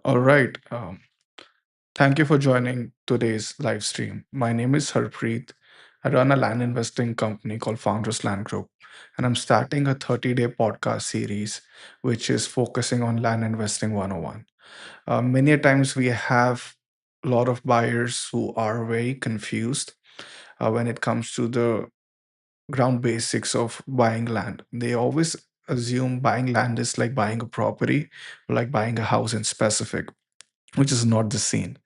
All right. Thank you for joining today's live stream. My name is Harpreet. I run a land investing company called Founders Land Group, and I'm starting a 30-day podcast series which is focusing on land investing 101. Many a times we have a lot of buyers who are very confused when it comes to the ground basics of buying land. They always assume buying land is like buying a property, like buying a house in specific, which is not the scene.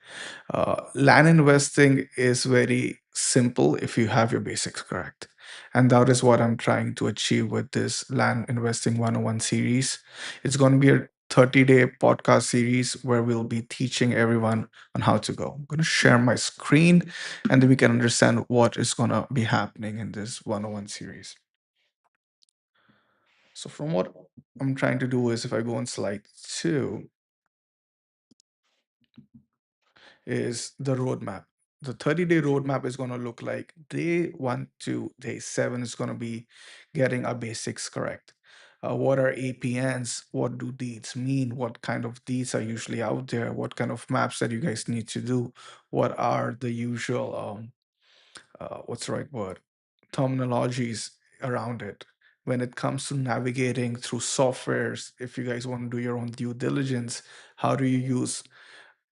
Land investing is very simple if you have your basics correct. And that is what I'm trying to achieve with this Land Investing 101 series. It's going to be a 30-day podcast series where we'll be teaching everyone on how to go. I'm going to share my screen and then we can understand what is going to be happening in this 101 series. So, from what I'm trying to do is if I go on slide two, is the roadmap. The 30-day roadmap is going to look like day one to day seven is going to be getting our basics correct. What are APNs? What do deeds mean? What kind of deeds are usually out there? What kind of maps that you guys need to do? What are the usual, what's the right word? Terminologies around it. When it comes to navigating through softwares, if you guys want to do your own due diligence, how do you use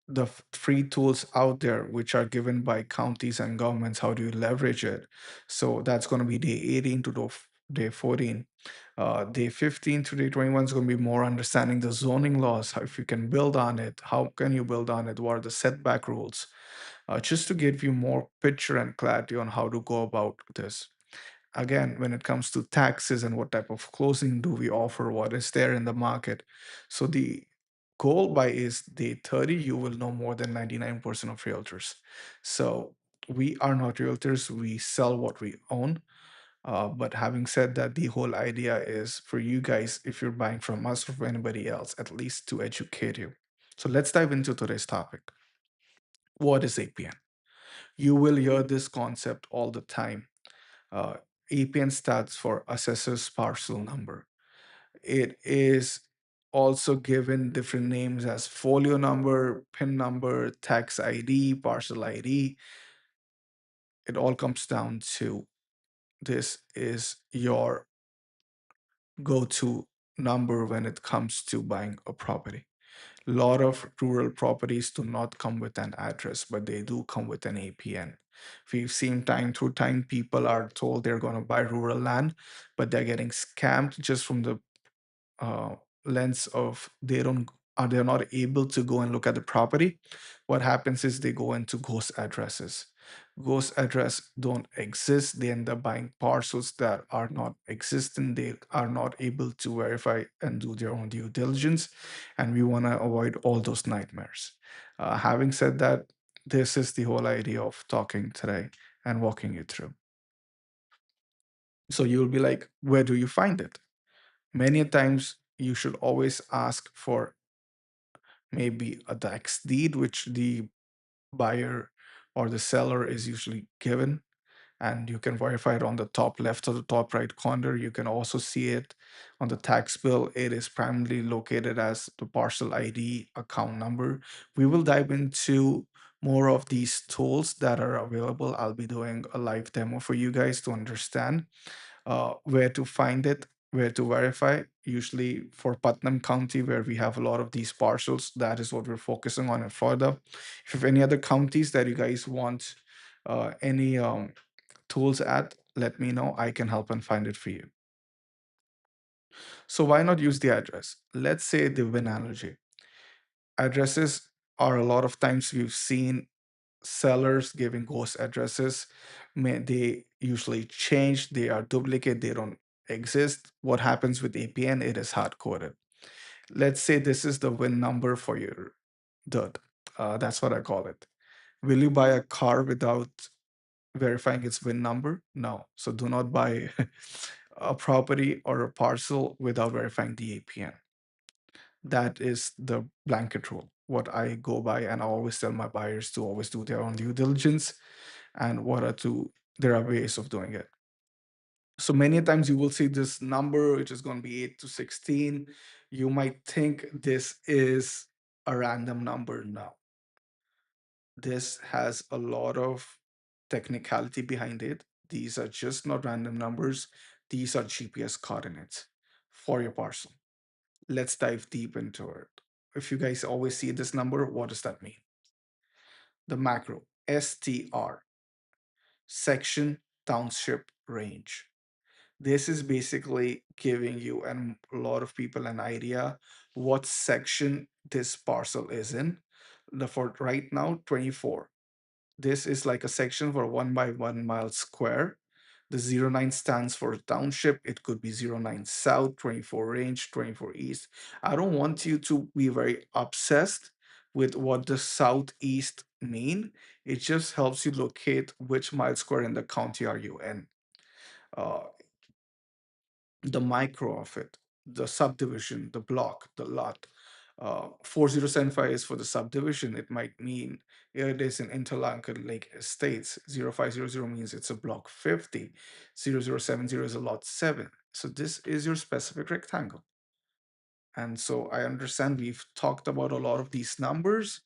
the free tools out there which are given by counties and governments? How do you leverage it? So that's going to be day 18 to day 14. Day 15 to day 21 is going to be more understanding the zoning laws, how if you can build on it, how can you build on it, what are the setback rules, just to give you more picture and clarity on how to go about this. Again, when it comes to taxes and what type of closing do we offer, what is there in the market. So the goal by is day 30, you will know more than 99% of realtors. So we are not realtors, we sell what we own. But having said that, the whole idea is for you guys, if you're buying from us or from anybody else, at least to educate you. So let's dive into today's topic. What is APN? You will hear this concept all the time. uh, APN stands for Assessor's Parcel Number. It is also given different names as folio number, PIN number, tax ID, parcel ID. It all comes down to this is your go to number when it comes to buying a property. A lot of rural properties do not come with an address, but they do come with an APN. We've seen time through time people are told they're going to buy rural land, but they're getting scammed just from the uh, lens of they don't are they're not able to go and look at the property. What happens is they go into ghost addresses. Ghost address don't exist. They end up buying parcels that are not existent. They are not able to verify and do their own due diligence, and we want to avoid all those nightmares. Having said that, this is the whole idea of talking today and walking you through. So you'll be like, where do you find it? Many a times you should always ask for maybe a tax deed, which the buyer or the seller is usually given. And you can verify it on the top left or the top right corner. You can also see it on the tax bill. It is primarily located as the parcel ID account number. We will dive into more of these tools that are available. I'll be doing a live demo for you guys to understand where to find it, where to verify. Usually for Putnam County, where we have a lot of these parcels, that is what we're focusing on. And further, if you have any other counties that you guys want any tools at, let me know. I can help and find it for you. So why not use the address? Let's say the VIN analogy. Addresses are a lot of times we've seen sellers giving ghost addresses. They usually change, they are duplicate, they don't exist. What happens with APN? It is hard coded. Let's say this is the VIN number for your dirt. That's what I call it. Will you buy a car without verifying its VIN number? No. So do not buy a property or a parcel without verifying the APN. That is the blanket rule. What I go by, and I always tell my buyers to always do their own due diligence and there are ways of doing it. So many times you will see this number, which is going to be 8 to 16. You might think this is a random number now. This has a lot of technicality behind it. These are just not random numbers, these are GPS coordinates for your parcel. Let's dive deep into it. If you guys always see this number, what does that mean? The macro STR, section, township, range. This is basically giving you and a lot of people an idea what section this parcel is in. The for right now, 24. This is like a section for 1 by 1 mile square. The 09 stands for township. It could be 09 south, 24 range, 24 east. I don't want you to be very obsessed with what the southeast mean. It just helps you locate which mile square in the county are you in. Uh, the micro of it, the subdivision, the block, the lot. 4075 is for the subdivision. It might mean it is in Interlaken Lake Estates. 0500 means it's a block 50. 0070 is a lot 7. So this is your specific rectangle. And so I understand we've talked about a lot of these numbers,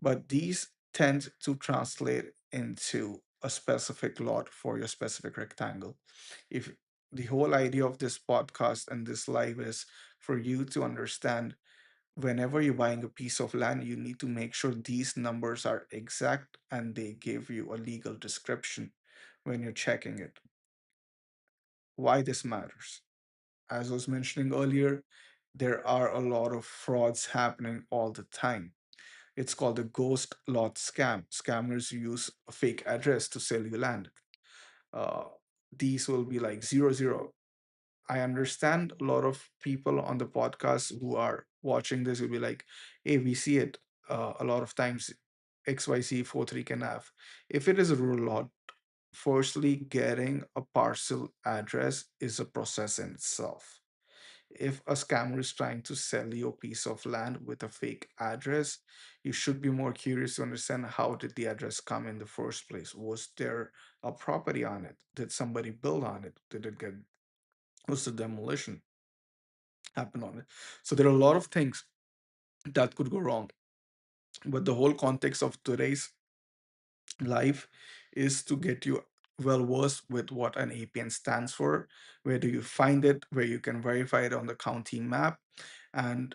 but these tend to translate into a specific lot for your specific rectangle. If the whole idea of this podcast and this live is for you to understand whenever you're buying a piece of land, you need to make sure these numbers are exact and they give you a legal description when you're checking it. Why this matters? As I was mentioning earlier, there are a lot of frauds happening all the time. It's called the ghost lot scam. Scammers use a fake address to sell you land. Uh, these will be like 00. I understand a lot of people on the podcast who are watching this will be like, hey, we see it a lot of times, XYZ 43 can have. If it is a rural lot, firstly, getting a parcel address is a process in itself. If a scammer is trying to sell you a piece of land with a fake address, you should be more curious to understand how did the address come in the first place? Was there a property on it? Did somebody build on it? Did it get was the demolition happen on it? So there are a lot of things that could go wrong. But the whole context of today's life is to get you well versed with what an APN stands for, where do you find it, where you can verify it on the county map, and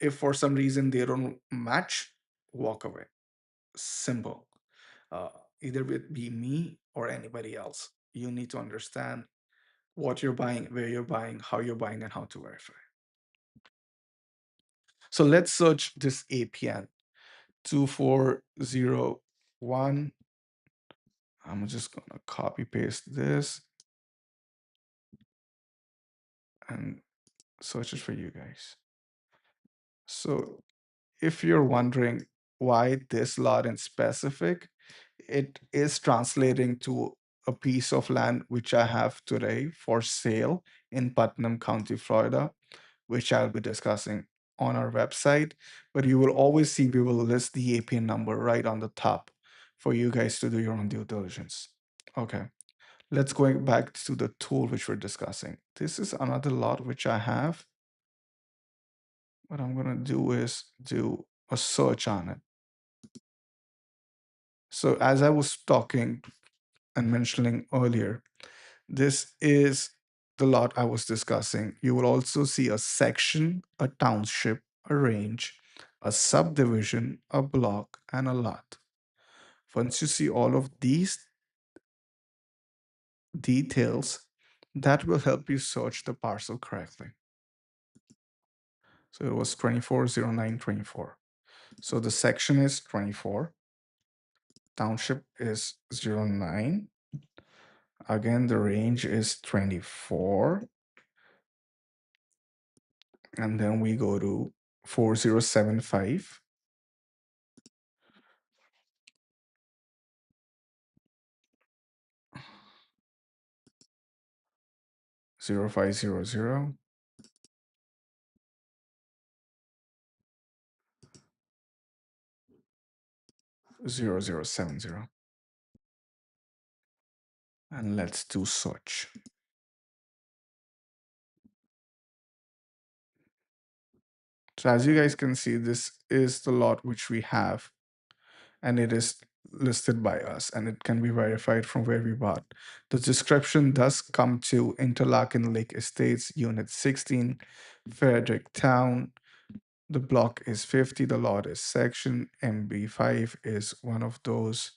if for some reason they don't match, walk away. Simple. Uh, Either it be me or anybody else. You need to understand what you're buying, where you're buying, how you're buying, and how to verify. So let's search this APN 2401. I'm just going to copy paste this and search it for you guys. So if you're wondering why this lot in specific, it is translating to a piece of land which I have today for sale in Putnam County, Florida, which I'll be discussing on our website. But you will always see we will list the APN number right on the top for you guys to do your own due diligence. Okay, let's go back to the tool which we're discussing. This is another lot which I have. What I'm going to do is do a search on it. So as I was talking and mentioning earlier, this is the lot I was discussing. You will also see a section, a township, a range, a subdivision, a block, and a lot. Once you see all of these details, that will help you search the parcel correctly. So it was 240924. So the section is 24, township is 09. Again, the range is 24. And then we go to 4075. 0500, 0070. And let's do search. So as you guys can see, this is the lot which we have, and it is listed by us, and it can be verified from where we bought. The description does come to Interlaken Lake Estates, Unit 16, Frederick Town. The block is 50, the lot is section MB5 is one of those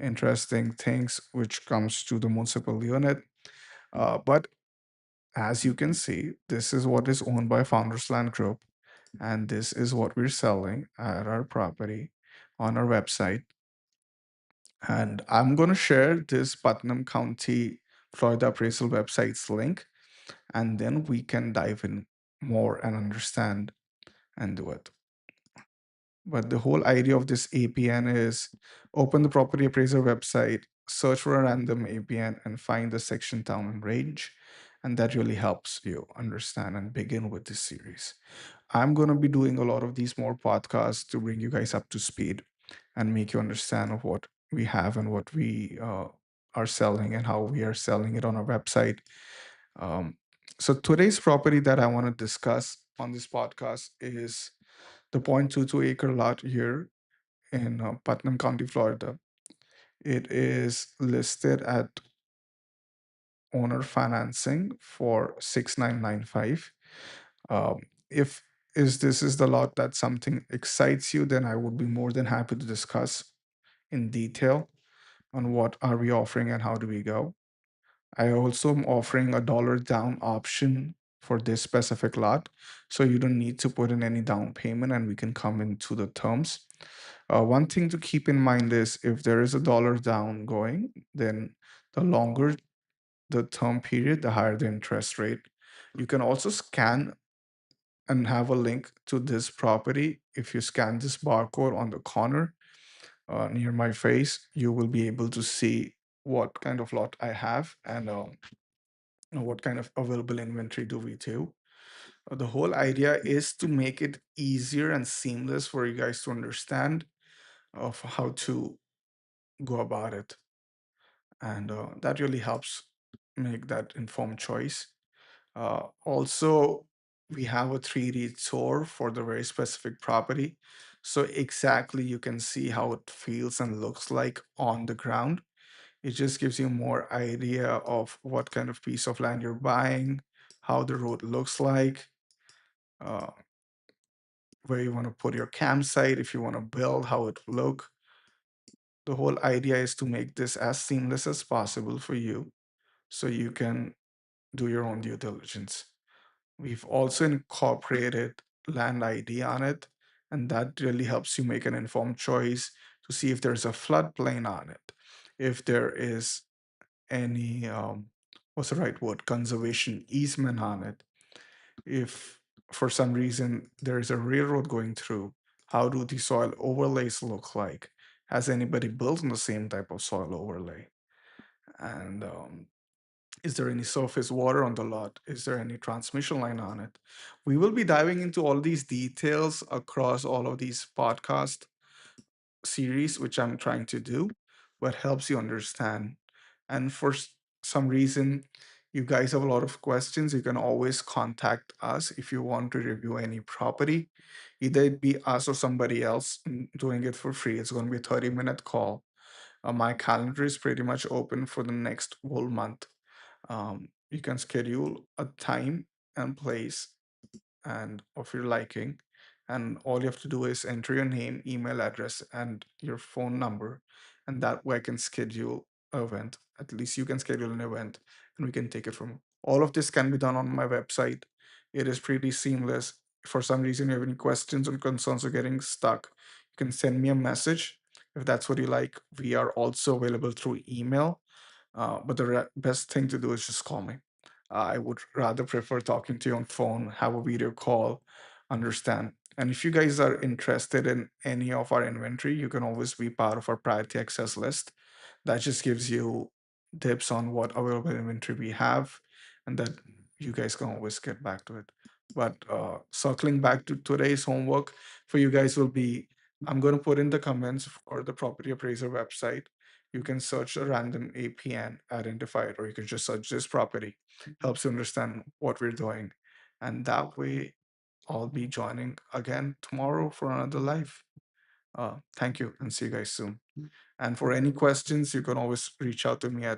interesting things which comes to the municipal unit. But as you can see, this is what is owned by Founders Land Group, and this is what we're selling at our property on our website. And I'm going to share this Putnam County, Florida appraisal website's link, and then we can dive in more and understand and do it. But the whole idea of this APN is open the property appraiser website, search for a random APN, and find the section, town, and range. And that really helps you understand and begin with this series. I'm going to be doing a lot of these more podcasts to bring you guys up to speed and make you understand of what we have and what we are selling and how we are selling it on our website. Um, so today's property that I want to discuss on this podcast is the 0.22 acre lot here in Putnam County, Florida. It is listed at owner financing for 6995. Um, if is this is the lot that something excites you, then I would be more than happy to discuss in detail on what are we offering and how do we go. I also am offering a dollar down option for this specific lot. So you don't need to put in any down payment and we can come into the terms. One thing to keep in mind is if there is a dollar down going, then the longer the term period, the higher the interest rate. You can also scan and have a link to this property. If you scan this barcode on the corner near my face, you will be able to see what kind of lot I have and what kind of available inventory do we do. The whole idea is to make it easier and seamless for you guys to understand of how to go about it. And that really helps make that informed choice. Also, we have a 3D tour for the very specific property. So exactly you can see how it feels and looks like on the ground. It just gives you more idea of what kind of piece of land you're buying, how the road looks like, uh, where you want to put your campsite, if you want to build, how it look. The whole idea is to make this as seamless as possible for you so you can do your own due diligence. We've also incorporated land ID on it, and that really helps you make an informed choice to see if there's a floodplain on it, if there is any, what's the right word, conservation easement on it. If for some reason there is a railroad going through, how do the soil overlays look like? Has anybody built on the same type of soil overlay? And is there any surface water on the lot? Is there any transmission line on it? We will be diving into all these details across all of these podcast series, which I'm trying to do, but helps you understand. And for some reason, you guys have a lot of questions. You can always contact us if you want to review any property. Either it be us or somebody else doing it for free. It's going to be a 30-minute call. My calendar is pretty much open for the next whole month. You can schedule a time and place and of your liking, and all you have to do is enter your name, email address, and your phone number, and that way I can schedule an event. At least you can schedule an event and we can take it from. All of this can be done on my website. It is pretty seamless. If for some reason you have any questions or concerns or getting stuck, you can send me a message if that's what you like. We are also available through email, but the best thing to do is just call me. I would rather prefer talking to you on phone, have a video call, understand. And if you guys are interested in any of our inventory, you can always be part of our priority access list. That just gives you tips on what available inventory we have, and that you guys can always get back to it. But circling back to today's homework for you guys will be I'm going to put in the comments for the property appraiser website. You can search a random APN, identify it, or you can just search this property. Helps you understand what we're doing. And that way, I'll be joining again tomorrow for another live. Thank you and see you guys soon. And for any questions, you can always reach out to me at